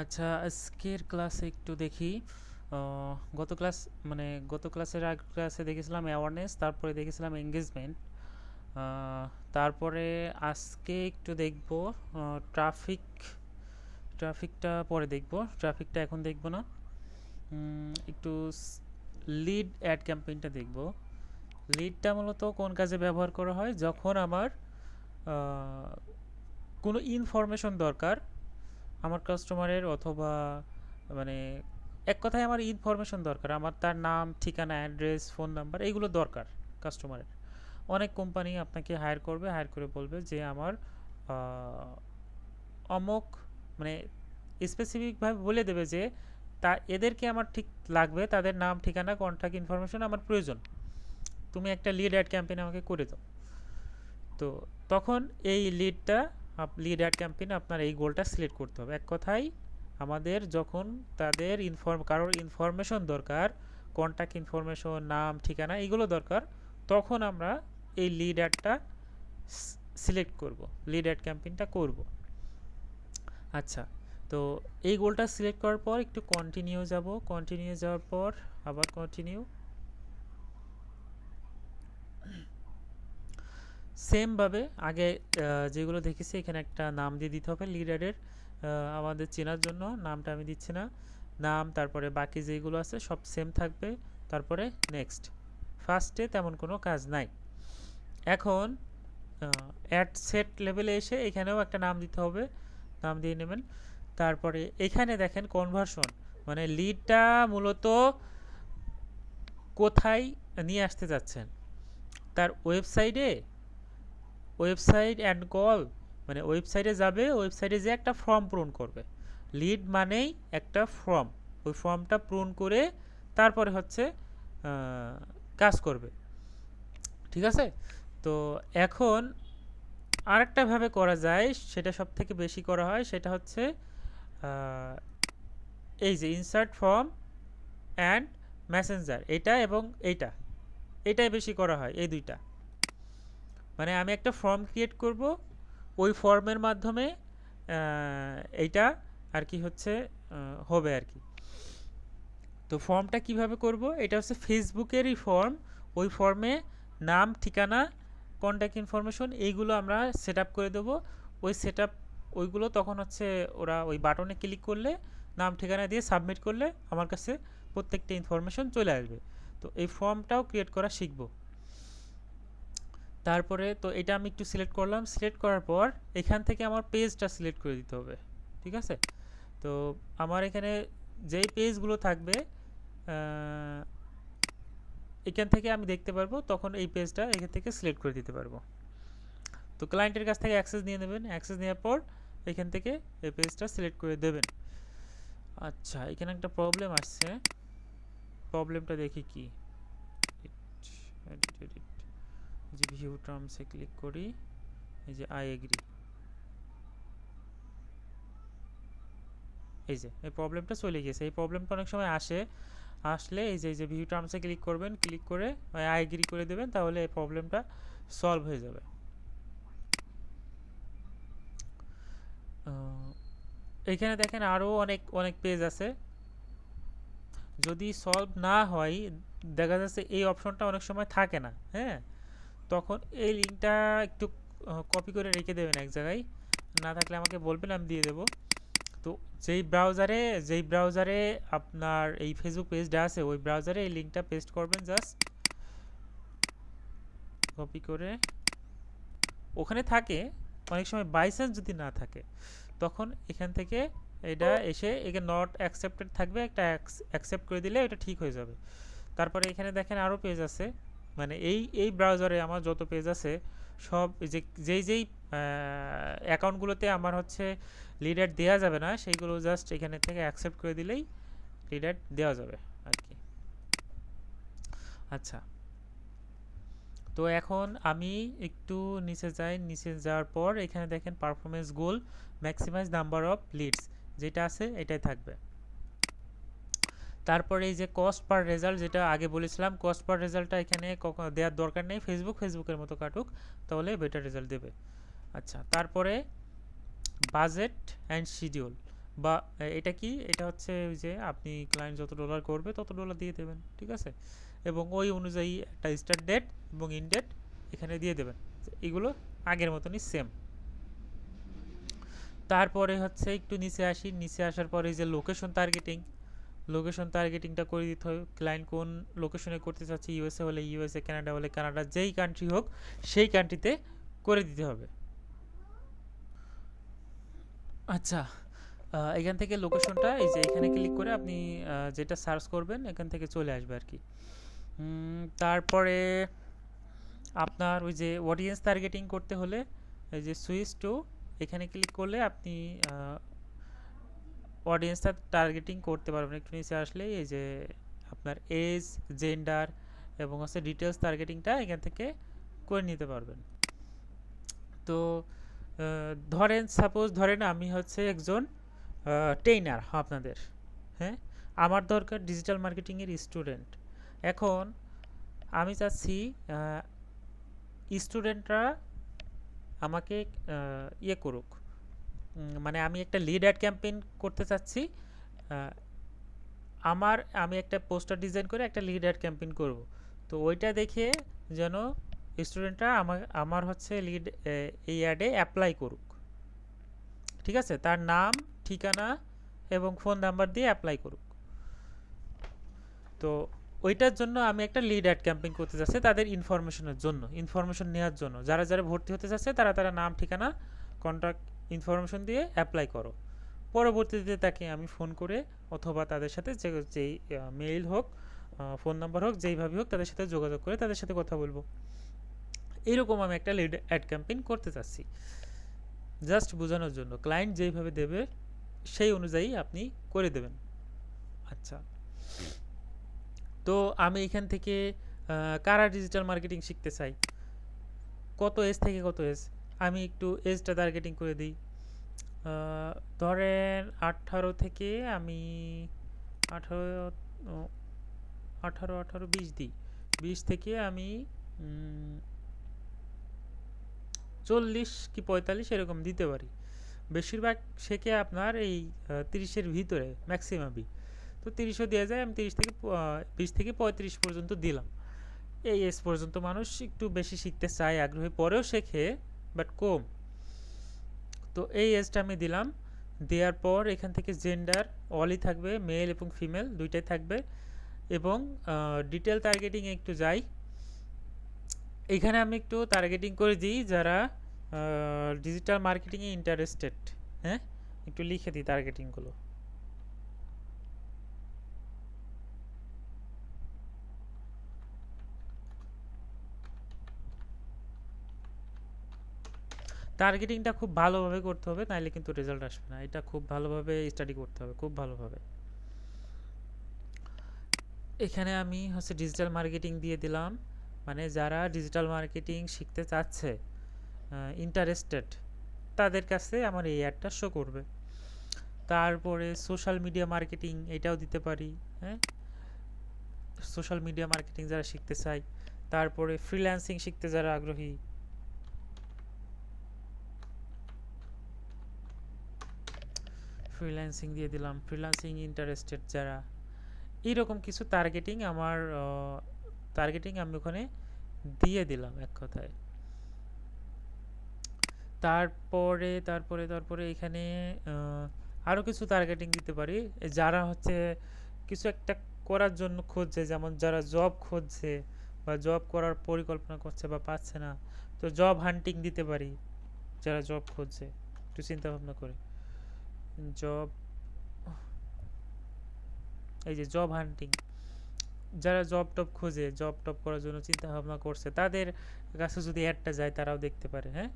আচ্ছা, আজকের ক্লাসে একটু দেখি। গত ক্লাসের আগ ক্লাসে দেখেছিলাম অ্যাওয়ারনেস, তারপরে দেখেছিলাম এঙ্গেজমেন্ট। তারপরে আজকে একটু দেখব ট্রাফিক। ট্রাফিকটা পরে দেখব, ট্রাফিকটা এখন দেখব না। একটু লিড অ্যাড ক্যাম্পেইনটা দেখব। লিডটা মূলত কোন কাজে ব্যবহার করা হয়? যখন আমার আহ, কোনো ইনফরমেশন দরকার আমার কাস্টমারের, অথবা মানে এক কথায় আমার ইনফরমেশন দরকার, আমার তার নাম, ঠিকানা, অ্যাড্রেস, ফোন নাম্বার, এইগুলো দরকার কাস্টমারের। অনেক কোম্পানি আপনাকে হায়ার করবে, হায়ার করে বলবে যে আমার অমুক, মানে স্পেসিফিকভাবে বলে দেবে যে তা এদেরকে আমার ঠিক লাগবে, তাদের নাম, ঠিকানা, কন্ট্যাক্ট ইনফরমেশন আমার প্রয়োজন, তুমি একটা লিড অ্যাড ক্যাম্পেইন আমাকে করে দাও। তো তখন এই লিড অ্যাড ক্যাম্পেইনে আপনার এই গোলটা সিলেক্ট করতে হবে। এক কথায় আমাদের যখন তাদের কারোর ইনফরমেশন দরকার, কন্ট্যাক্ট ইনফরমেশন, নাম, ঠিকানা, এগুলো দরকার, তখন আমরা এই লিড অ্যাডটা সিলেক্ট করব, লিড অ্যাড ক্যাম্পেইনটা করব। আচ্ছা, তো এই গোলটা সিলেক্ট করার পর একটু কন্টিনিউ যাব, কন্টিনিউ যাওয়ার পর আবার কন্টিনিউ। সেমভাবে আগে যেগুলো দেখেছি এখানে একটা নাম দিয়ে দিতে হবে লিডারের, আমাদের চেনার জন্য নামটা আমি দিচ্ছি না। নাম, তারপরে বাকি যেগুলো আছে সব সেম থাকবে, তারপরে নেক্সট। ফার্স্টে তেমন কোনো কাজ নাই। এখন অ্যাড সেট লেভেলে এসে এখানেও একটা নাম দিতে হবে, নাম দিয়ে নেবেন। তারপরে এখানে দেখেন কনভার্সন, মানে লিডটা মূলত কোথায় নিয়ে আসতে যাচ্ছেন, তার ওয়েবসাইট অ্যান্ড কল, মানে ওয়েবসাইটে যাবে, ওয়েবসাইটে যে একটা ফর্ম পূরণ করবে। লিড মানেই একটা ফর্ম, ওই ফর্মটা পূরণ করে তারপরে হচ্ছে কাজ করবে। ঠিক আছে? তো এখন আরেকটা ভাবে করা যায়, সেটা সব থেকে বেশি করা হয়, সেটা হচ্ছে এই যে ইনসার্ট ফর্ম অ্যান্ড মেসেঞ্জার, এটা এবং এটাই বেশি করা হয়, এই দুইটা। মানে আমি একটা ফর্ম ক্রিয়েট করব, ওই ফর্মের মাধ্যমে এইটা আর কি হচ্ছে হবে আর কি। তো ফর্মটা কিভাবে করব? এটা হচ্ছে ফেসবুকেরই ফর্ম, ওই ফর্মে নাম, ঠিকানা, কন্ট্যাক্ট ইনফরমেশন এইগুলো আমরা সেট আপ করে দেবো। ওই সেট আপ ওইগুলো তখন হচ্ছে ওরা ওই বাটনে ক্লিক করলে, নাম ঠিকানা দিয়ে সাবমিট করলে আমার কাছে প্রত্যেকটা ইনফরমেশন চলে আসবে। তো এই ফর্মটাও ক্রিয়েট করা শিখব। তারপরে তো এটা আমি একটু সিলেক্ট করলাম, সিলেক্ট করার পর এখান থেকে আমার পেজটা সিলেক্ট করে দিতে হবে। ঠিক আছে? তো আমার এখানে যেই পেজগুলো থাকবে এখান থেকে আমি দেখতে পারবো, তখন এই পেজটা এখান থেকে সিলেক্ট করে দিতে পারবো। তো ক্লায়েন্টের কাছ থেকে অ্যাক্সেস নিয়ে নেবেন, অ্যাক্সেস নেওয়ার পর এখান থেকে এই পেজটা সিলেক্ট করে দেবেন। আচ্ছা, এখানে একটা প্রবলেম আসছে, প্রবলেমটা দেখি কি। যে ভিউ টার্মসে ক্লিক করি, এই যে আই এগ্রি, এই যে এই প্রবলেমটা চলে গেছে। এই প্রবলেমটা অনেক সময় আসলে এই যে ভিউ টার্মসে ক্লিক করবেন, ক্লিক করে আই এগ্রি করে দেবেন, তাহলে এই প্রবলেমটা সলভ হয়ে যাবে। এখানে দেখেন আরও অনেক অনেক পেজ আছে। যদি সলভ না হয়, দেখা যাচ্ছে এই অপশনটা অনেক সময় থাকে না, হ্যাঁ, তখন এই লিঙ্কটা একটু কপি করে রেখে দেবেন এক জায়গায়, না থাকলে আমাকে বলবেন, আমি দিয়ে দেবো। তো যেই ব্রাউজারে আপনার এই ফেসবুক পেজটা আছে, ওই ব্রাউজারে এই লিঙ্কটা পেস্ট করবেন, জাস্ট কপি করে। ওখানে থাকে, অনেক সময় বাই চান্স যদি না থাকে, তখন এখান থেকে এটা এসে এখানে নট অ্যাকসেপ্টেড থাকবে, একটা অ্যাকসেপ্ট করে দিলে এটা ঠিক হয়ে যাবে। তারপরে এখানে দেখেন আরও পেজ আছে, মানে এই ব্রাউজারে আমার যত পেজ আছে সব যেই অ্যাকাউন্টগুলোতে আমার হচ্ছে লিড অ্যাড দেওয়া যাবে না, সেইগুলো জাস্ট এখানে থেকে অ্যাকসেপ্ট করে দিলেই লিড অ্যাড দেওয়া যাবে আর কি। আচ্ছা, তো এখন আমি একটু নিচে যাই, নিচে যাওয়ার পর এখানে দেখেন performance goal, maximize number of leads, যেটা আছে এটাই থাকবে। তারপরে এই যে কস্ট পার রেজাল্ট, যেটা আগে বলেছিলাম, কস্ট পার রেজাল্টটা এখানে দেওয়ার দরকার নেই, ফেসবুকের মতো কাটুক, তাহলে বেটার রেজাল্ট দেবে। আচ্ছা, তারপরে বাজেট অ্যান্ড শিডিউল, বা এটা কি, এটা হচ্ছে ওই যে আপনি ক্লায়েন্ট যত ডলার করবে তত ডলার দিয়ে দেবেন, ঠিক আছে, এবং ওই অনুযায়ী একটা স্টার্ট ডেট এবং ইন ডেট এখানে দিয়ে দেবেন। এগুলো আগের মতনই সেম। তারপরে হচ্ছে একটু নিচে আসি, নিচে আসার পরে যে লোকেশন টার্গেটিং, লোকেশন টার্গেটিংটা করে দিতে হবে। ক্লায়েন্ট কোন লোকেশনে করতে চাচ্ছে, ইউএসএ হলে ইউএসএ, কানাডা হলে কানাডা, যেই কান্ট্রি হোক সেই কান্ট্রিতে করে দিতে হবে। আচ্ছা, এখান থেকে লোকেশনটা এই যে এখানে ক্লিক করে আপনি যেটা সার্চ করবেন এখান থেকে চলে আসবে আর কি। তারপরে আপনার ওই যে অডিয়েন্স টার্গেটিং করতে হলে এই যে সুইচ টু, এখানে ক্লিক করলে আপনি অডিয়েন্সটা টার্গেটিং করতে পারবেন। একটু নিচে আসলে এই যে আপনার এজ, জেন্ডার এবং হচ্ছে ডিটেলস টার্গেটিংটা এখান থেকে করে নিতে পারবেন। তো ধরেন সাপোজ ধরেন আমি হচ্ছে একজন ট্রেনার আপনাদের, হ্যাঁ, আমার দরকার ডিজিটাল মার্কেটিংয়ের স্টুডেন্ট। এখন আমি চাচ্ছি স্টুডেন্টরা আমাকে ইয়ে করুক, মানে আমি একটা লিড অ্যাড ক্যাম্পেইন করতে চাচ্ছি। আমি একটা পোস্টার ডিজাইন করে একটা লিড অ্যাড ক্যাম্পেইন করব। তো ওইটা দেখে যেন স্টুডেন্টরা আমার হচ্ছে লিড এই অ্যাডে অ্যাপ্লাই করুক, ঠিক আছে, তার নাম, ঠিকানা এবং ফোন নাম্বার দিয়ে অ্যাপ্লাই করুক। তো ওইটার জন্য আমি একটা লিড অ্যাড ক্যাম্পেইন করতে যাচ্ছি তাদের ইনফরমেশনের জন্য, ইনফরমেশন নেওয়ার জন্য, যারা যারা ভর্তি হতে চাচ্ছে তারা নাম, ঠিকানা, কন্ট্যাক্ট ইনফরমেশন দিয়ে অ্যাপ্লাই করো। পরবর্তীতে তাকে আমি ফোন করে অথবা তাদের সাথে যেই মেইল হোক, ফোন নাম্বার হোক, যেইভাবে হোক তাদের সাথে যোগাযোগ করে তাদের সাথে কথা বলবো। এইরকম আমি একটা লিড অ্যাড ক্যাম্পেইন করতে চাচ্ছি, জাস্ট বোঝানোর জন্য। ক্লায়েন্ট যেইভাবে দেবে সেই অনুযায়ী আপনি করে দেবেন। আচ্ছা, তো আমি এখান থেকে কারা ডিজিটাল মার্কেটিং শিখতে চাই, কত এজ থেকে কত এজ, আমি একটু এজটা টার্গেটিং করে দিই। ধরেন 18 থেকে আমি 18 18 18 20 দিই, 20 থেকে আমি 40 কি 45 এরকম দিতে পারি। বেশিরভাগ শেখে আপনার এই 30-এর ভিতরে ম্যাক্সিমামই। তো 30ও দেওয়া যায়, আমি 20 থেকে 35 পর্যন্ত দিলাম। এই এজ পর্যন্ত মানুষ একটু বেশি শিখতে চায়, আগ্রহী, পরেও শেখে বাট কম। তো এই এজটা আমি দিলাম। দেওয়ার পর এখান থেকে জেন্ডার অলই থাকবে, মেল এবং ফিমেল দুইটাই থাকবে। এবং ডিটেল টার্গেটিং একটু যাই, এখানে আমি একটু টার্গেটিং করে দিই যারা ডিজিটাল মার্কেটিংয়ে ইন্টারেস্টেড। হ্যাঁ, একটু লিখে দিই টার্গেটিংগুলো। টার্গেটিংটা খুব ভালোভাবে করতে হবে, নাইলে কিন্তু রেজাল্ট আসবে না। এটা খুব ভালোভাবে স্টাডি করতে হবে, খুব ভালোভাবে। এখানে আমি হচ্ছে ডিজিটাল মার্কেটিং দিয়ে দিলাম, মানে যারা ডিজিটাল মার্কেটিং শিখতে চাচ্ছে, ইন্টারেস্টেড, তাদের কাছে আমার এই অ্যাডটা শো করবে। তারপরে সোশ্যাল মিডিয়া মার্কেটিং এটাও দিতে পারি। হ্যাঁ, সোশ্যাল মিডিয়া মার্কেটিং যারা শিখতে চায়। তারপরে ফ্রিল্যান্সিং শিখতে যারা আগ্রহী, ফ্রিল্যান্সিং দিয়ে দিলাম, ফ্রিল্যান্সিং ইন্টারেস্টেড যারা। এইরকম কিছু টার্গেটিং আমি ওখানে দিয়ে দিলাম এক কথায়। তারপরে তারপরে তারপরে এখানে আরও কিছু টার্গেটিং দিতে পারি, যারা হচ্ছে কিছু একটা করার জন্য খুঁজছে, যেমন যারা জব খুঁজছে বা জব করার পরিকল্পনা করছে বা পাচ্ছে না, তো জব হান্টিং দিতে পারি। যারা জব খুঁজছে একটু চিন্তা ভাবনা করে, জব, এই যে জব হান্টিং, যারা জব টব খোঁজে, জব টব করার জন্য চিন্তা ভাবনা করছে, তাদের কাছে যদি অ্যাডটা যায় তারাও দেখতে পারে। হ্যাঁ,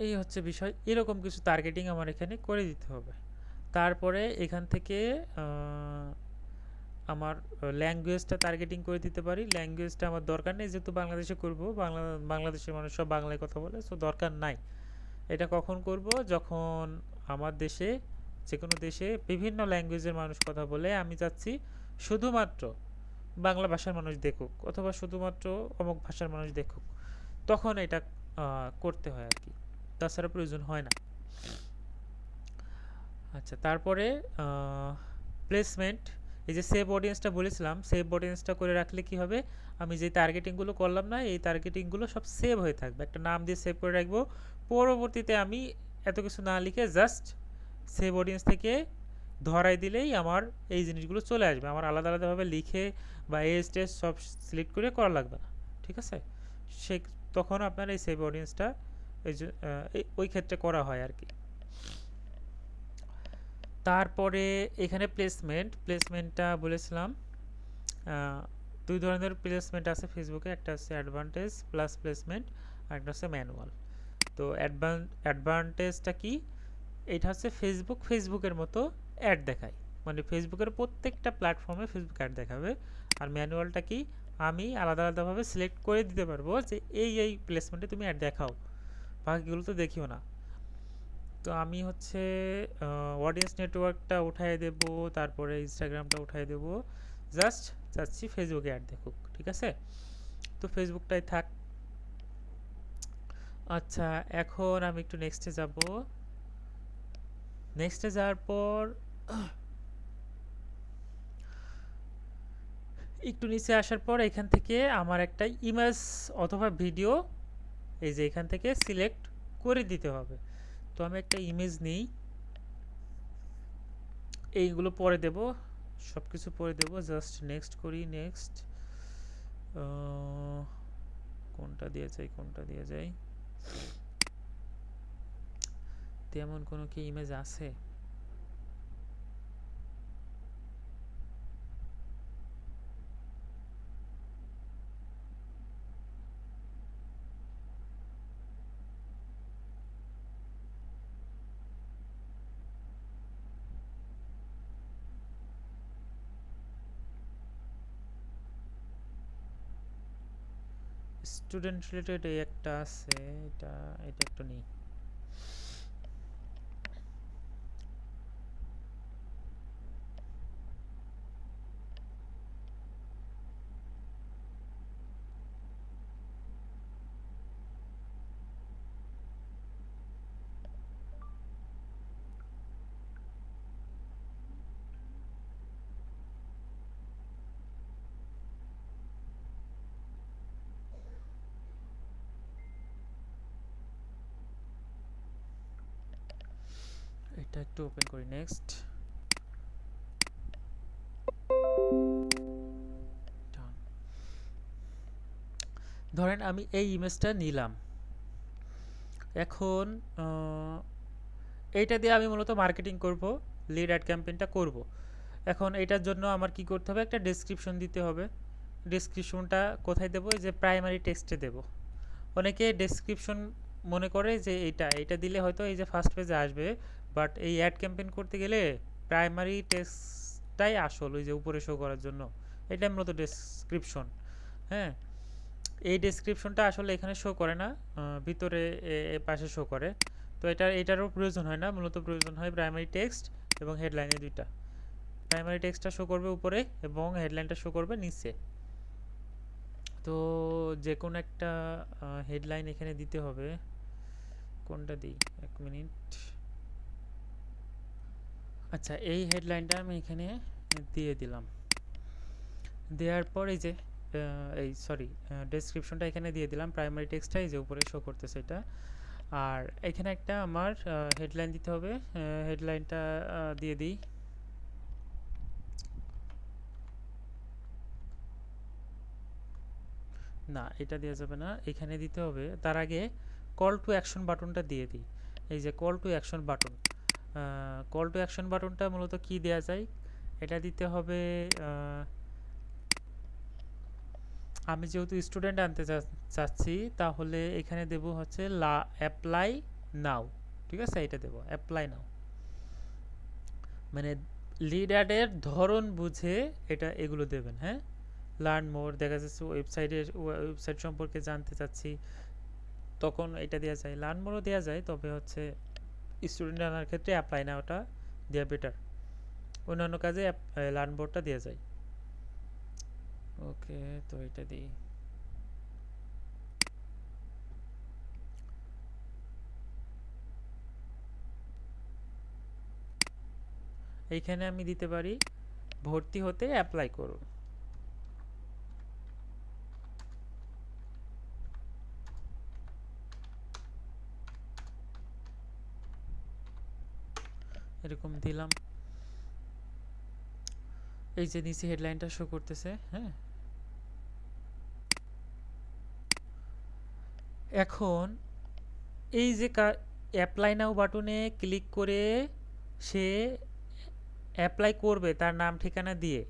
এই হচ্ছে বিষয়। এরকম কিছু টার্গেটিং আমার এখানে করে দিতে হবে। তারপরে এখান থেকে আমার ল্যাঙ্গুয়েজটা টার্গেটিং করে দিতে পারি। ল্যাঙ্গুয়েজটা আমার দরকার নেই, যেহেতু বাংলাদেশে করব, বাংলাদেশের মানুষ সব বাংলায় কথা বলে, সো দরকার নাই। এটা কখন করব, যখন আমার দেশে, যে কোনো দেশে বিভিন্ন ল্যাঙ্গুয়েজের মানুষ কথা বলে, আমি চাচ্ছি শুধুমাত্র বাংলা ভাষার মানুষ দেখুক অথবা শুধুমাত্র অমুক ভাষার মানুষ দেখুক, তখন এটা করতে হয় আর কি। তাছাড়া প্রয়োজন হয় না। আচ্ছা, তারপরে প্লেসমেন্ট, এই যে সেভ অডিয়েন্সটা বলেছিলাম, সেভ অডিয়েন্সটা করে রাখলে কি হবে, আমি যে টার্গেটিংগুলো করলাম না, এই টার্গেটিংগুলো সব সেভ হয়ে থাকবে, একটা নাম দিয়ে সেভ করে রাখবো। পরবর্তীতে আমি এত কিছু না লিখে জাস্ট সেভ অডিয়েন্স থেকে ধরাই দিলেই আমার এই জিনিসগুলো চলে আসবে, আমার আলাদা আলাদাভাবে লিখে বা এজ টেজ সব সিলেক্ট করে করা লাগবে না। ঠিক আছে, সে তখন আপনার এই সেভ অডিয়েন্সটা এই যে ওই ক্ষেত্রে করা হয় আর কি। তারপরে এখানে প্লেসমেন্টটা বলেছিলাম দুই ধরনের প্লেসমেন্ট আছে ফেসবুকে, একটা হচ্ছে অ্যাডভান্টেজ প্লাস প্লেসমেন্ট, আর একটা হচ্ছে ম্যানুয়াল। তো অ্যাডভান্টেজটা কি, এটা হচ্ছে ফেসবুকের মতো অ্যাড দেখায়, মানে ফেসবুকের প্রত্যেকটা প্ল্যাটফর্মে ফেসবুক অ্যাড দেখাবে। আর ম্যানুয়ালটা কি, আমি আলাদা আলাদাভাবে সিলেক্ট করে দিতে পারবো যে এই প্লেসমেন্টে তুমি অ্যাড দেখাও, বাকিগুলো তো দেখিও না। তো আমি হচ্ছে অডিয়েন্স নেটওয়ার্কটা উঠাই দেব, তারপরে ইনস্টাগ্রামটা উঠাই দেব, জাস্ট চাচ্ছি ফেসবুকে অ্যাড দেখুক। ঠিক আছে, তো ফেসবুকটাই থাক। আচ্ছা, এখন আমি একটু নেক্সটে যাব। নেক্সটে যাওয়ার পর একটু নিচে আসার পর এখান থেকে আমার একটা ইমেজ অথবা ভিডিও এই যে এখান থেকে সিলেক্ট করে দিতে হবে। তো আমি একটা ইমেজ নিই, এইগুলো পরে দেব, সব কিছু পরে দেব, জাস্ট নেক্সট করি। নেক্সট কোনটা দিয়ে যায়, তেমন কোনো কি ইমেজ আছে? স্টুডেন্ট রিলেটেড এই একটা আছে, এটা এটা একটু নেই। এটা একটু ওপেন করি। নেক্সট, ধরেন আমি এই ইমেজটা নিলাম, এখন এইটা দিয়ে আমি মূলত মার্কেটিং করব, লিড অ্যাড ক্যাম্পেইনটা করব। এখন এটার জন্য আমার কি করতে হবে, একটা ডেসক্রিপশন দিতে হবে। ডেসক্রিপশনটা কোথায় দেবো, এই যে প্রাইমারি টেক্সটে দেব। অনেকে ডেসক্রিপশন মনে করে যে এইটা দিলে হয়তো এই যে ফার্স্ট পেজে আসবে, বাট এই অ্যাড ক্যাম্পেইন করতে গেলে প্রাইমারি টেক্সটটাই আসল, ওই যে উপরে শো করার জন্য, এটা মূলত ডেসক্রিপশন। হ্যাঁ, এই ডেসক্রিপশনটা আসলে এখানে শো করে না, ভিতরে পাশে শো করে। তো এটারও প্রয়োজন হয় না, মূলত প্রয়োজন হয় প্রাইমারি টেক্সট এবং হেডলাইনে দুইটা। প্রাইমারি টেক্সটটা শো করবে উপরে এবং হেডলাইনটা শো করবে নিচে। তো যে কোনো একটা হেডলাইন এখানে দিতে হবে, কোনটা দিই, এক মিনিট। আচ্ছা, এই হেডলাইনটা আমি এখানে দিয়ে দিলাম। দেওয়ার পর এই যে ডেসক্রিপশনটা এখানে দিয়ে দিলাম, প্রাইমারি টেক্সটটা এই যে উপরে শো করতেছে এটা। আর এখানে একটা আমার হেডলাইন দিতে হবে, হেডলাইনটা দিয়ে দিই। না, এটা দেওয়া যাবে না, এখানে দিতে হবে। তার আগে কল টু অ্যাকশন বাটনটা দিয়ে দিই। এই যে call to action button, call to action বাটনটা মূলত কি দেওয়া যায়, এটা দিতে হবে। আমি যেহেতু স্টুডেন্ট আনতে চাচ্ছি, তাহলে এখানে দেব হচ্ছে অ্যাপ্লাই নাও। ঠিক আছে, এটা দেব অ্যাপ্লাই নাও, মানে লিড অ্যাডের ধরন বুঝে এটা এগুলো দেবেন। হ্যাঁ, লার্ন মোর, দেখা যাচ্ছে ওয়েবসাইট সম্পর্কে জানতে চাচ্ছি, তখন এটা দেওয়া যায়। লার্ন মোরও দেওয়া যায়, তবে হচ্ছে স্টুডেন্ট আনার ক্ষেত্রে অ্যাপ্লাই নাওটা দেওয়া বেটার, অন্যান্য কাজে লার্ন মোরটা দেওয়া যায়। ওকে, তো এটা দিই। এইখানে আমি দিতে পারি ভর্তি হতে অ্যাপ্লাই করুন। এরকম দিলাম, এই যে নিচে হেডলাইনটা শো করতেছে। হ্যাঁ, এখন এই যে অ্যাপ্লাই নাও বাটনে ক্লিক করে সে অ্যাপ্লাই করবে তার নাম ঠিকানা দিয়ে,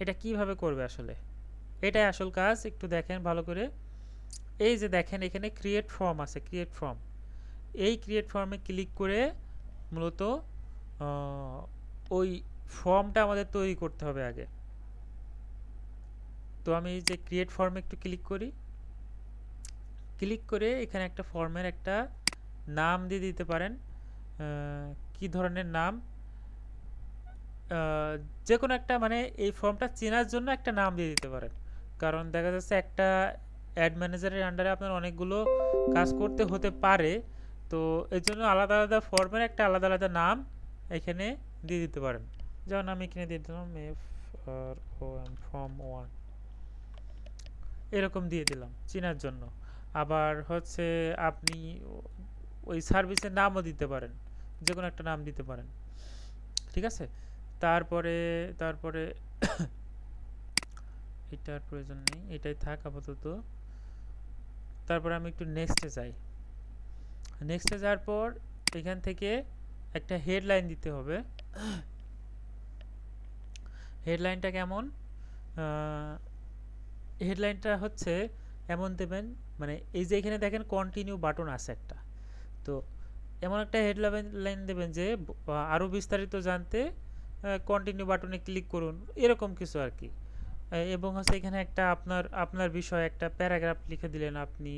এটা কিভাবে করবে আসলে, এটাই আসল কাজ। একটু দেখেন ভালো করে। এই যে দেখেন এখানে ক্রিয়েট ফর্ম আছে, ক্রিয়েট ফর্ম, এই ক্রিয়েট ফর্মে ক্লিক করে মূলত ওই ফর্মটা আমাদের তৈরি করতে হবে আগে। তো আমি এই যে ক্রিয়েট ফর্মে একটু ক্লিক করি, ক্লিক করে এখানে একটা ফর্মের একটা নাম দিয়ে দিতে পারেন। কি ধরনের নাম, যে কোনো একটা, মানে এই ফর্মটা চেনার জন্য একটা নাম দিয়ে দিতে পারেন। কারণ দেখা যাচ্ছে একটা অ্যাড ম্যানেজারের আন্ডারে আপনার অনেকগুলো কাজ করতে হতে পারে, তো এর জন্য আলাদা আলাদা ফর্মের একটা আলাদা আলাদা নাম এখানে দিয়ে দিতে পারেন। যেমন আমি এখানে দিয়ে দিলাম FROM ফর্ম 1, এরকম দিয়ে দিলাম চেনার জন্য। আবার হচ্ছে আপনি ওই সার্ভিসের নামও দিতে পারেন, যে কোনো একটা নাম দিতে পারেন, ঠিক আছে। তারপরে তারপরে এটার প্রয়োজন নেই, এটাই থাক আপাতত। তারপরে আমি একটু নেক্সটে যাই। নেক্সটে যাওয়ার পর এখান থেকে একটা হেডলাইন দিতে হবে। হেডলাইনটা কেমন, হেডলাইনটা হচ্ছে এমন দেবেন, মানে এই যে এখানে দেখেন কন্টিনিউ বাটন আছে একটা, তো এমন একটা হেডলাইন দেবেন যে আরও বিস্তারিত জানতে কন্টিনিউ বাটনে ক্লিক করুন, এরকম কিছু আর কি। এবং হচ্ছে এখানে একটা আপনার আপনার বিষয়ে একটা প্যারাগ্রাফ লিখে দিলেন আপনি।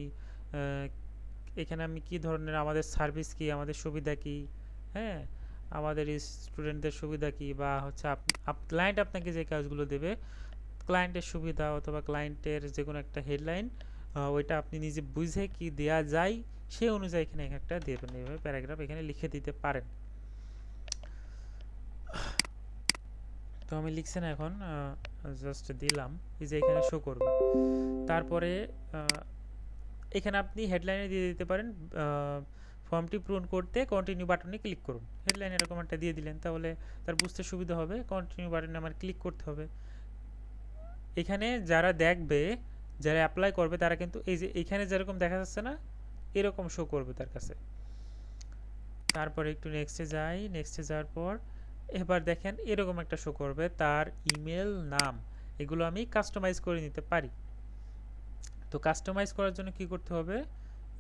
এখানে আমি কি ধরনের, আমাদের সার্ভিস কি, আমাদের সুবিধা কি, হ্যাঁ, আমাদের স্টুডেন্টদের সুবিধা কি, বা হচ্ছে ক্লায়েন্ট আপনাকে যে কাজগুলো দেবে ক্লায়েন্টের সুবিধা অথবা ক্লায়েন্টের যে কোনো একটা হেডলাইন, ওইটা আপনি নিজে বুঝে কি দেয়া যায় সেই অনুযায়ী এখানে একটা দেবেন, এইভাবে প্যারাগ্রাফ এখানে লিখে দিতে পারেন। তো আমি লিখছি না এখন, জাস্ট দিলাম, এই যে এখানে শো করবে। তারপরে এখানে আপনি হেডলাইনে দিয়ে দিতে পারেন ফর্মটি পূরণ করতে কন্টিনিউ বাটনে ক্লিক করুন। হেডলাইন এরকম একটা দিয়ে দিলেন, তাহলে তার বুঝতে সুবিধা হবে। কন্টিনিউ বাটনে আমার ক্লিক করতে হবে। এখানে যারা দেখবে, যারা অ্যাপ্লাই করবে, তারা কিন্তু এই যে এখানে যেরকম দেখা যাচ্ছে না, এরকম শো করবে তার কাছে। তারপরে একটু নেক্সটে যাই, নেক্সটে যাওয়ার পর এবার দেখেন এরকম একটা শো করবে, তার ইমেল, নাম, এগুলো আমি কাস্টমাইজ করে নিতে পারি। তো কাস্টমাইজ করার জন্য কি করতে হবে,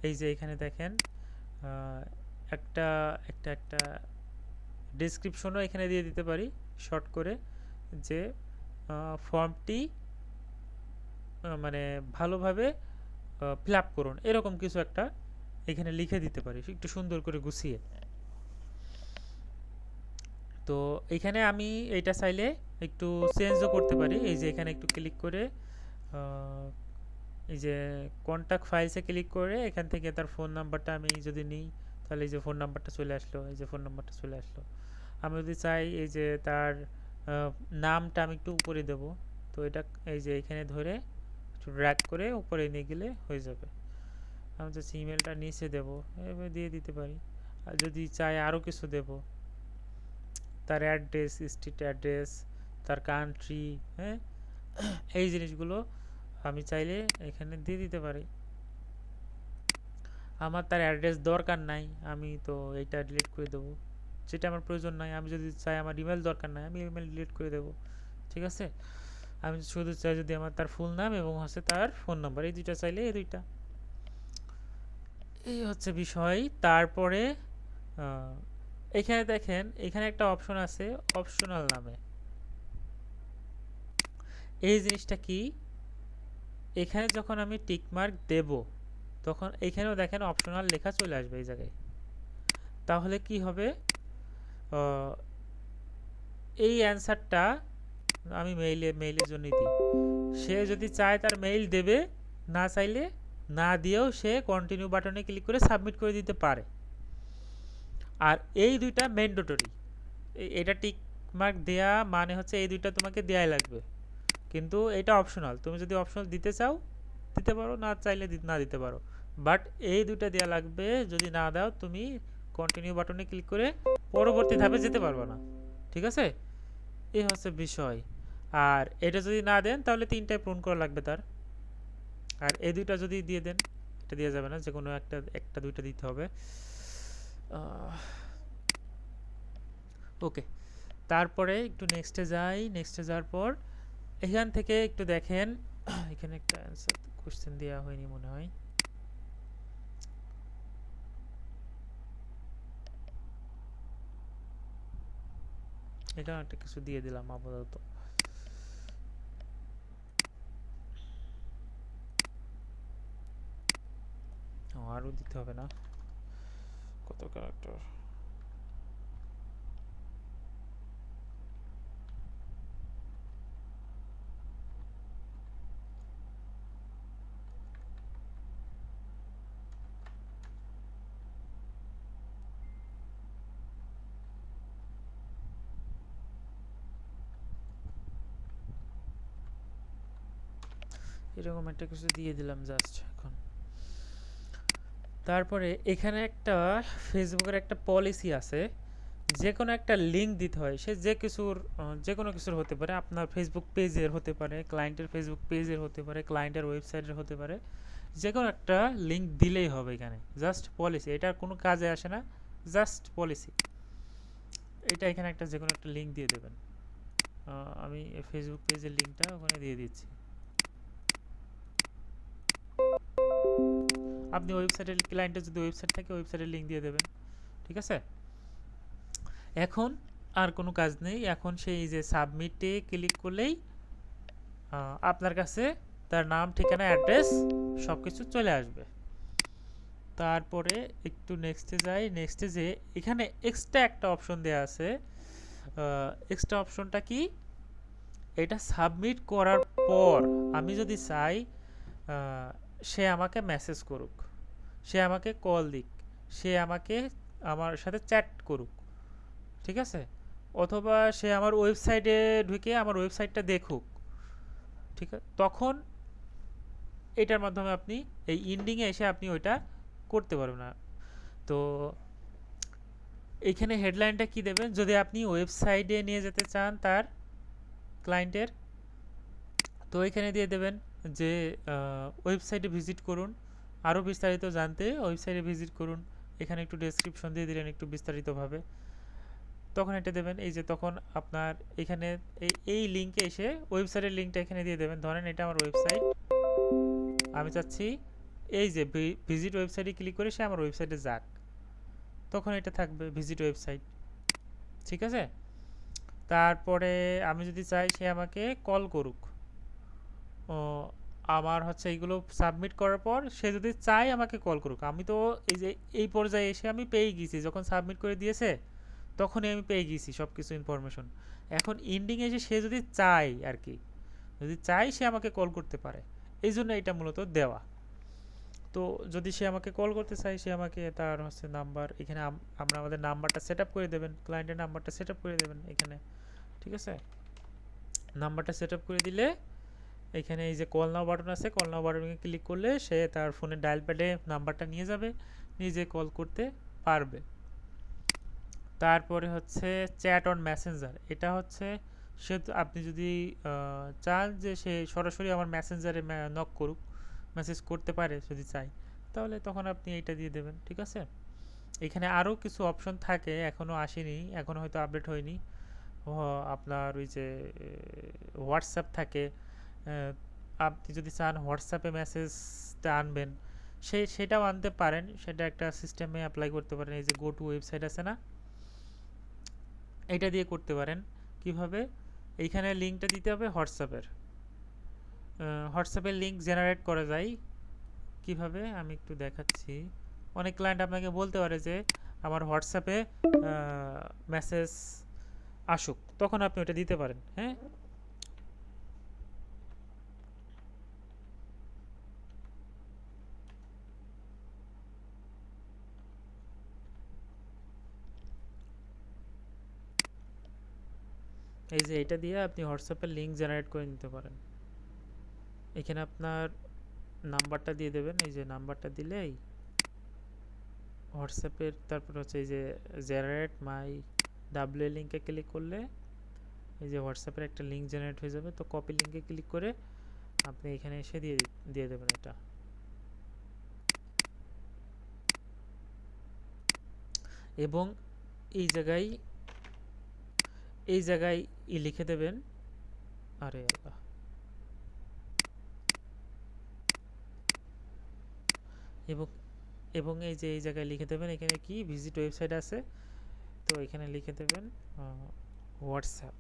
এই যে এখানে দেখেন একটা একটা একটা ডেসক্রিপশনও এখানে দিয়ে দিতে পারি শর্ট করে, যে ফর্মটি মানে ভালোভাবে ফিল আপ করুন, এরকম কিছু একটা এখানে লিখে দিতে পারি একটু সুন্দর করে গুছিয়ে। তো এখানে আমি এইটা চাইলে একটু চেঞ্জও করতে পারি। এই যে এখানে একটু ক্লিক করে এই যে কন্ট্যাক্ট ফাইলসে ক্লিক করে এখান থেকে তার ফোন নাম্বারটা আমি যদি নিই, তাহলে এই যে ফোন নাম্বারটা চলে আসলো, এই যে ফোন নাম্বারটা চলে আসলো। আমি যদি চাই এই যে তার নামটা আমি একটু উপরে দেব, তো এটা এই যে এখানে ধরে একটু ড্র্যাগ করে উপরে নিয়ে গেলে হয়ে যাবে। আমি জাস্ট ইমেলটা নিচে দেব, এভাবে দিয়ে দিতে পারি। আর যদি চাই আরও কিছু দেব, তার অ্যাড্রেস, স্ট্রিট অ্যাড্রেস, তার কান্ট্রি, হ্যাঁ, এই জিনিসগুলো আমি চাইলে এখানে দিয়ে দিতে পারি। আমার তার অ্যাড্রেস দরকার নাই, আমি তো এইটা ডিলিট করে দেবো, যেটা আমার প্রয়োজন নাই। আমি যদি চাই আমার ইমেল দরকার নাই, আমি ইমেল ডিলিট করে দেবো, ঠিক আছে। আমি শুধু চাই যদি আমার তার ফুল নাম এবং হচ্ছে তার ফোন নাম্বার, এই দুইটা চাইলে এই দুইটা, এই হচ্ছে বিষয়। তারপরে এখানে দেখেন এখানে একটা অপশন আছে অপশনাল নামে। এই জিনিসটা কি, এখানে যখন আমি টিকমার্ক দেব তখন এখানেও দেখেন অপশনাল লেখা চলে আসবে এই জায়গায়। তাহলে কি হবে, এই অ্যান্সারটা আমি মেইলের জন্য দিই। সে যদি চায় তার মেইল দেবে, না চাইলে না দিয়েও সে কন্টিনিউ বাটনে ক্লিক করে সাবমিট করে দিতে পারে। আর এই দুইটা ম্যান্ডেটরি, এটা টিক মার্ক দেয়া মানে হচ্ছে এই দুইটা তোমাকে দেয়াই লাগবে, কিন্তু এটা অপশনাল। তুমি যদি অপশনাল দিতে চাও দিতে পারো, না চাইলে না দিতে পারো, বাট এই দুইটা দেয়া লাগবে। যদি না দাও তুমি কন্টিনিউ বাটনে ক্লিক করে পরবর্তী ধাপে যেতে পারবে না। ঠিক আছে, এই হচ্ছে বিষয়। আর এটা যদি না দেন তাহলে তিনটায় পূরণ করা লাগবে তার। আর এই দুইটা যদি দিয়ে দেন, এটা দেওয়া যাবে না, যে কোনো একটা একটা দুইটা দিতে হবে। ওকে, তারপরে একটু নেক্সটে যাই। নেক্সটে যাওয়ার পর এখান থেকে একটু দেখেন, এখানে একটা অ্যান্সার কোশ্চেন দেওয়া হয়নি মনে হয়। এখানে একটা কিছু দিয়ে দিলাম আপাতত। আরও দিতে হবে না, কত ক্যারেক্টার। এরকম একটা কিছু দিয়ে দিলাম জাস্ট এখন। তারপরে এখানে একটা ফেসবুকের একটা পলিসি আছে, যে কোনো একটা লিঙ্ক দিতে হয়। সে যে কোনো কিছুর হতে পারে, আপনার ফেসবুক পেজের হতে পারে, ক্লায়েন্টের ফেসবুক পেজের হতে পারে, ক্লায়েন্টের ওয়েবসাইটের হতে পারে। যে কোনো একটা লিঙ্ক দিলেই হবে এখানে, জাস্ট পলিসি, এটার কোনো কাজে আসে না, জাস্ট পলিসি। এটা এখানে একটা যে কোনো একটা লিঙ্ক দিয়ে দেবেন। আমি ফেসবুক পেজের লিঙ্কটা ওখানে দিয়ে দিচ্ছি। আপনি ওয়েবসাইটের ক্লায়েন্টের যদি ওয়েবসাইট থাকে ওয়েবসাইটের লিঙ্ক দিয়ে দেবেন। ঠিক আছে, এখন আর কোনো কাজ নেই। এখন সেই যে সাবমিটে ক্লিক করলেই আপনার কাছে তার নাম, ঠিকানা, অ্যাড্রেস সব কিছু চলে আসবে। তারপরে একটু নেক্সটে যাই। নেক্সটে যে এখানে এক্সট্রা একটা অপশন দেওয়া আছে। এক্সট্রা অপশনটা কি? এটা সাবমিট করার পর আমি যদি চাই সে আমাকে মেসেজ করুক, সে আমাকে কল দিক, সে আমাকে আমার সাথে চ্যাট করুক, ঠিক আছে, অথবা সে আমার ওয়েবসাইটে ঢুকে আমার ওয়েবসাইটটা দেখুক, ঠিক আছে, তখন এটার মাধ্যমে আপনি এই ইন্ডিংয়ে এসে আপনি ওইটা করতে পারবেন না। তো এইখানে হেডলাইনটা কি দেবেন? যদি আপনি ওয়েবসাইটে নিয়ে যেতে চান তার ক্লায়েন্টের, তো এখানে দিয়ে দেবেন যে ওয়েবসাইটে ভিজিট করুন, আরও বিস্তারিত জানতে ওয়েবসাইটে ভিজিট করুন। এখানে একটু ডেসক্রিপশন দিয়ে দিলেন একটু বিস্তারিতভাবে, তখন এটা দেবেন। এই যে তখন আপনার এখানে এই লিঙ্কে এসে ওয়েবসাইটের লিঙ্কটা এখানে দিয়ে দেবেন। ধরেন এটা আমার ওয়েবসাইট, আমি চাচ্ছি এই যে ভিজিট ওয়েবসাইটে ক্লিক করে সে আমার ওয়েবসাইটে যাক, তখন এটা থাকবে ভিজিট ওয়েবসাইট। ঠিক আছে, তারপরে আমি যদি চাই সে আমাকে কল করুক, ও আমার হচ্ছে এইগুলো সাবমিট করার পর সে যদি চায় আমাকে কল করুক, আমি তো এই যে এই পর্যায়ে এসে আমি পেয়ে গেছি, যখন সাবমিট করে দিয়েছে তখনই আমি পেয়ে গেছি সব কিছু ইনফরমেশন। এখন ইন্ডিং এসে সে যদি চায় আর কি, যদি চায় সে আমাকে কল করতে পারে, এই জন্য এটা মূলত দেওয়া। তো যদি সে আমাকে কল করতে চায়, সে আমাকে তার হচ্ছে নাম্বার, এখানে আমরা আমাদের নাম্বারটা সেট আপ করে দেবেন, ক্লায়েন্টের নাম্বারটা সেট আপ করে দেবেন এখানে। ঠিক আছে, নাম্বারটা সেট আপ করে দিলে এখানে এই যে কল নাও বাটন আছে, কল নাও বাটনে ক্লিক করলে সে তার ফোনের ডায়াল প্যাডে নাম্বারটা নিয়ে যাবে, নিজে কল করতে পারবে। তারপরে হচ্ছে চ্যাট অন মেসেঞ্জার, এটা হচ্ছে সে আপনি যদি চান যে সে সরাসরি আমার মেসেঞ্জারে নক করুক, মেসেজ করতে পারে যদি চাই, তাহলে তখন আপনি এইটা দিয়ে দেবেন। ঠিক আছে, এখানে আরও কিছু অপশন থাকে, এখনও আসেনি, এখনও হয়তো আপডেট হয়নি। আপনার ওই যে হোয়াটসঅ্যাপ থাকে, আপনি যদি চান হোয়াটসঅ্যাপে মেসেজটা আনবেন সেটাও আনতে পারেন, সেটা একটা সিস্টেমে অ্যাপ্লাই করতে পারেন। এই যে গো টু ওয়েবসাইট আছে না, এটা দিয়ে করতে পারেন। কিভাবে? এইখানে লিঙ্কটা দিতে হবে হোয়াটসঅ্যাপের, হোয়াটসঅ্যাপের লিঙ্ক জেনারেট করা যায় কিভাবে আমি একটু দেখাচ্ছি। অনেক ক্লায়েন্ট আপনাকে বলতে পারে যে আমার হোয়াটসঅ্যাপে মেসেজ আসুক, তখন আপনি ওটা দিতে পারেন। হ্যাঁ, এই যে এটা দিয়ে আপনি হোয়াটসঅ্যাপের লিঙ্ক জেনারেট করে নিতে পারেন। এখানে আপনার নাম্বারটা দিয়ে দেবেন, এই যে নাম্বারটা দিলেই হোয়াটসঅ্যাপের, তারপর হচ্ছে এই যে জেনারেট মাই ডাব্লিউ লিঙ্কে ক্লিক করলে এই যে হোয়াটসঅ্যাপের একটা লিঙ্ক জেনারেট হয়ে যাবে। তো কপি লিঙ্কে ক্লিক করে আপনি এখানে এসে দিয়ে দেবেন এটা। এবং এই জায়গায় লিখে দেবেন, আরে আল্লাহ, এবং এই যে এই জায়গায় লিখে দেবেন এখানে কি ভিজিট ওয়েবসাইট আছে, তো এখানে লিখে দেবেন হোয়াটসঅ্যাপ।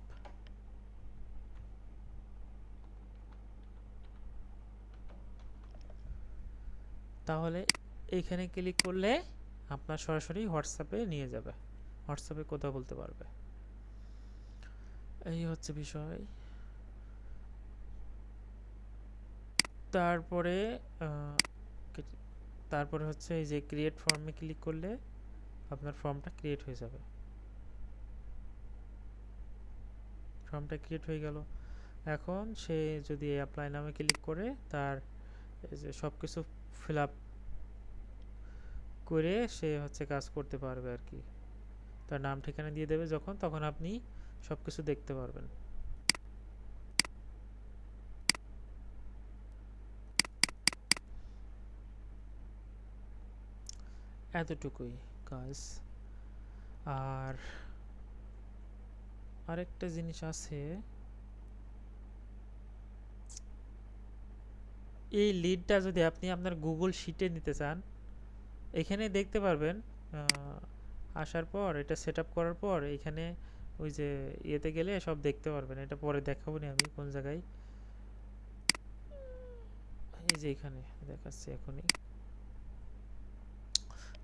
তাহলে এইখানে ক্লিক করলে আপনার সরাসরি হোয়াটসঅ্যাপে নিয়ে যাবে, হোয়াটসঅ্যাপে কথা বলতে পারবে। এই হচ্ছে বিষয়। তারপরে হচ্ছে এই যে ক্রিয়েট ফর্মে ক্লিক করলে আপনার ফর্মটা ক্রিয়েট হয়ে যাবে। ফর্মটা ক্রিয়েট হয়ে গেল। এখন সে যদি অ্যাপ্লাই নামে ক্লিক করে তার এই যে সব কিছু ফিল আপ করে সে হচ্ছে কাজ করতে পারবে আর কি। তার নাম ঠিকানা দিয়ে দেবে যখন, তখন আপনি সব কিছু দেখতে পারবেন। এতটুকুই কাজ। আর আরেকটা জিনিস আছে, এই লিডটা যদি আপনি আপনার গুগল শিটে নিতে চান, এখানে দেখতে পারবেন আসার পর এটা সেট আপ করার পর এখানে ওই যে ইয়েতে গেলে সব দেখতে পারবেন। এটা পরে দেখাবো নি আমি কোন জায়গায়, এই যে এখানে দেখাচ্ছি এখনই।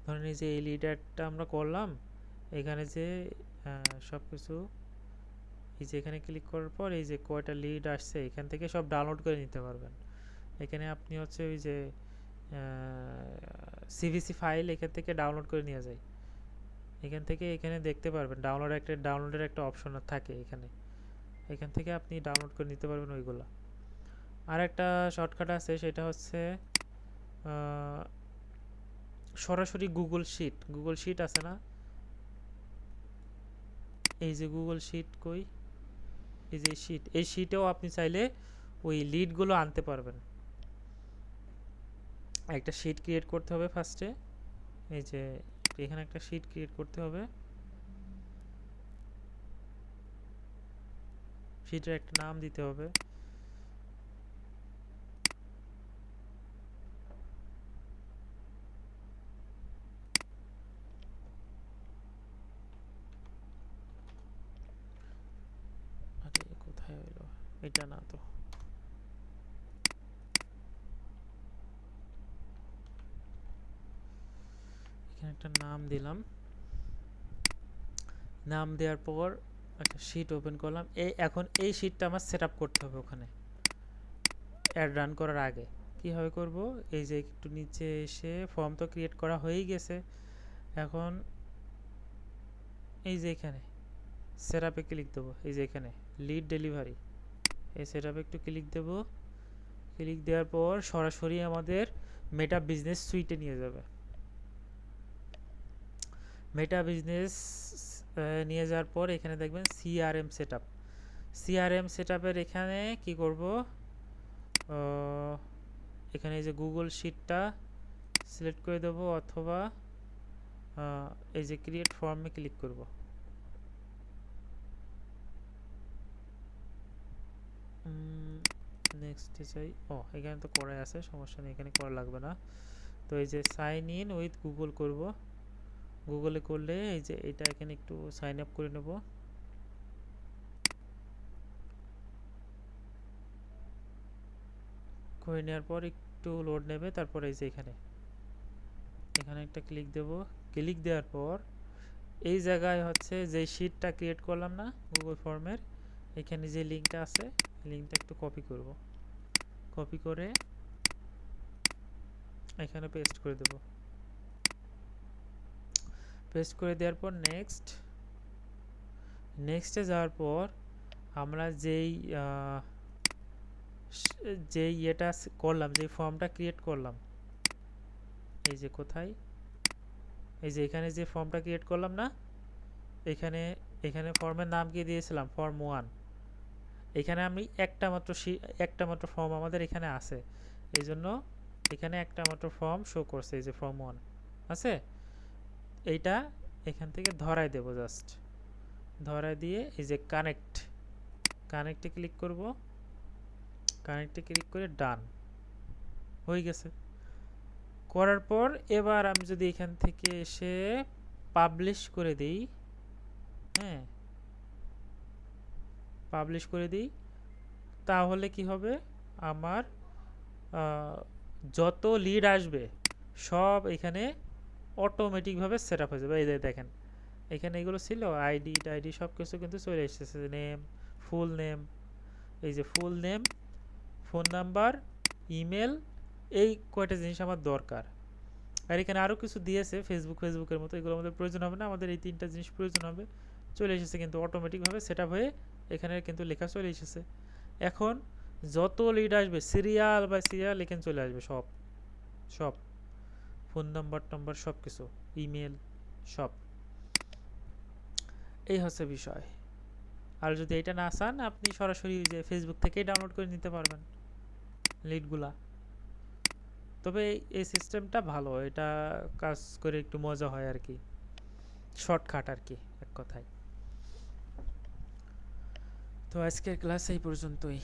ধরেন এই যে এই লিডারটা আমরা করলাম, এখানে যে সব কিছু এই যে এখানে ক্লিক করার পর এই যে কয়টা লিড আসছে এখান থেকে সব ডাউনলোড করে নিতে পারবেন। এখানে আপনি হচ্ছে ওই যে সিভিসি ফাইল এখান থেকে ডাউনলোড করে নিয়ে যায়, এখান থেকে এখানে দেখতে পারবেন ডাউনলোডের একটা অপশন থাকে এখানে, এখান থেকে আপনি ডাউনলোড করে নিতে পারবেন ওইগুলা। আর একটা শর্টকাট আছে, সেটা হচ্ছে সরাসরি গুগল শিট আছে না, এই যে গুগল শিট কই, এই যে এই শিটেও আপনি চাইলে ওই লিডগুলো আনতে পারবেন। একটা শিট ক্রিয়েট করতে হবে ফার্স্টে, এই যে এখানে একটা শিট ক্রিয়েট করতে হবে, শিটের একটা নাম দিতে হবে। আরে কোথায় হইলো, এটা না তো, এখানে একটা নাম দিলাম, নাম দেওয়ার পর একটা শিট ওপেন করলাম। এখন এই শিটটা আমার সেট আপ করতে হবে ওখানে অ্যাড রান করার আগে। কীভাবে করব, এই যে একটু নিচে এসে ফর্ম তো ক্রিয়েট করা হয়েই গেছে, এখন এই যে এখানে সেট আপে ক্লিক দেবো, এই যে এখানে লিড ডেলিভারি, এই সেট আপে একটু ক্লিক দেবো। ক্লিক দেওয়ার পর সরাসরি আমাদের মেটা বিজনেস সুইটে নিয়ে যাবে। মেটা বিজনেস নিয়ে যাওয়ার পর এখানে দেখবেন সিআরএম সেট আপের এখানে কি করব, এখানে এই যে গুগল শিটটা সিলেক্ট করে দেবো, অথবা এই যে ক্রিয়েট ফর্মে ক্লিক করব। নেক্সটে চাই, এখানে তো করাই আছে, সমস্যা নেই, এখানে করা লাগবে না। তো এই যে সাইন ইন উইথ গুগল করব, গুগলে করলে এই যে এটা এখানে একটু সাইন আপ করে নেব। করে নেওয়ার পর একটু লোড নেবে, তারপর এই যে এখানে একটা ক্লিক দেব। ক্লিক দেওয়ার পর এই জায়গায় হচ্ছে যে শিটটা ক্রিয়েট করলাম না গুগল ফর্মের, এখানে যে লিঙ্কটা আছে লিঙ্কটা একটু কপি করব, কপি করে এখানে পেস্ট করে দেব। পেস্ট করে দেওয়ার পর নেক্সটে যাওয়ার পর আমরা যেই এটা করলাম, যে ফর্মটা ক্রিয়েট করলাম, এই যে কোথায়, এই যে এখানে যে ফর্মটা ক্রিয়েট করলাম না, এখানে এখানে ফর্মের নাম কি দিয়েছিলাম, ফর্ম 1। এখানে আমি একটা মাত্র ফর্ম আমাদের এখানে আছে, এই জন্য এখানে একটা মাত্র ফর্ম শো করছে, এই যে ফর্ম 1 আছে। এইটা এখান থেকে ধরাই দেব, জাস্ট ধরাই দিয়ে এই যে কানেক্টে ক্লিক করব, কানেক্টে ক্লিক করে ডান হয়ে গেছে। করার পর এবার আমি যদি এখান থেকে এসে পাবলিশ করে দিই, হ্যাঁ পাবলিশ করে দিই, তাহলে কি হবে, আমার যত লিড আসবে সব এখানে অটোমেটিকভাবে সেট আপ হয়ে যাবে। এই যে দেখেন এখানে এগুলো ছিল আইডি সব কিছু কিন্তু চলে এসেছে, নেম, ফুল নেম, এই যে full name, phone number, email, এই কয়টা জিনিস আমার দরকার। আর এখানে আরও কিছু দিয়েছে ফেসবুকের মতো, এগুলো আমাদের প্রয়োজন হবে না, আমাদের এই 3টা জিনিস প্রয়োজন হবে। চলে এসেছে কিন্তু অটোমেটিকভাবে সেট আপ হয়ে এখানে কিন্তু লেখা চলে এসেছে। এখন যত লিড আসবে সিরিয়াল বাই সিরিয়াল এখানে চলে আসবে, সব সব ফোন নাম্বার সব কিছু, ইমেল সব। এই হচ্ছে বিষয়। আর যদি এটা না চান, আপনি সরাসরি যে ফেসবুক থেকেই ডাউনলোড করে নিতে পারবেন লিডগুলা। তবে এই সিস্টেমটা ভালো, এটা কাজ করে একটু মজা হয় আর কি, শর্টকাট আর কি এক কথায়। তো আজকের ক্লাস এই পর্যন্তই।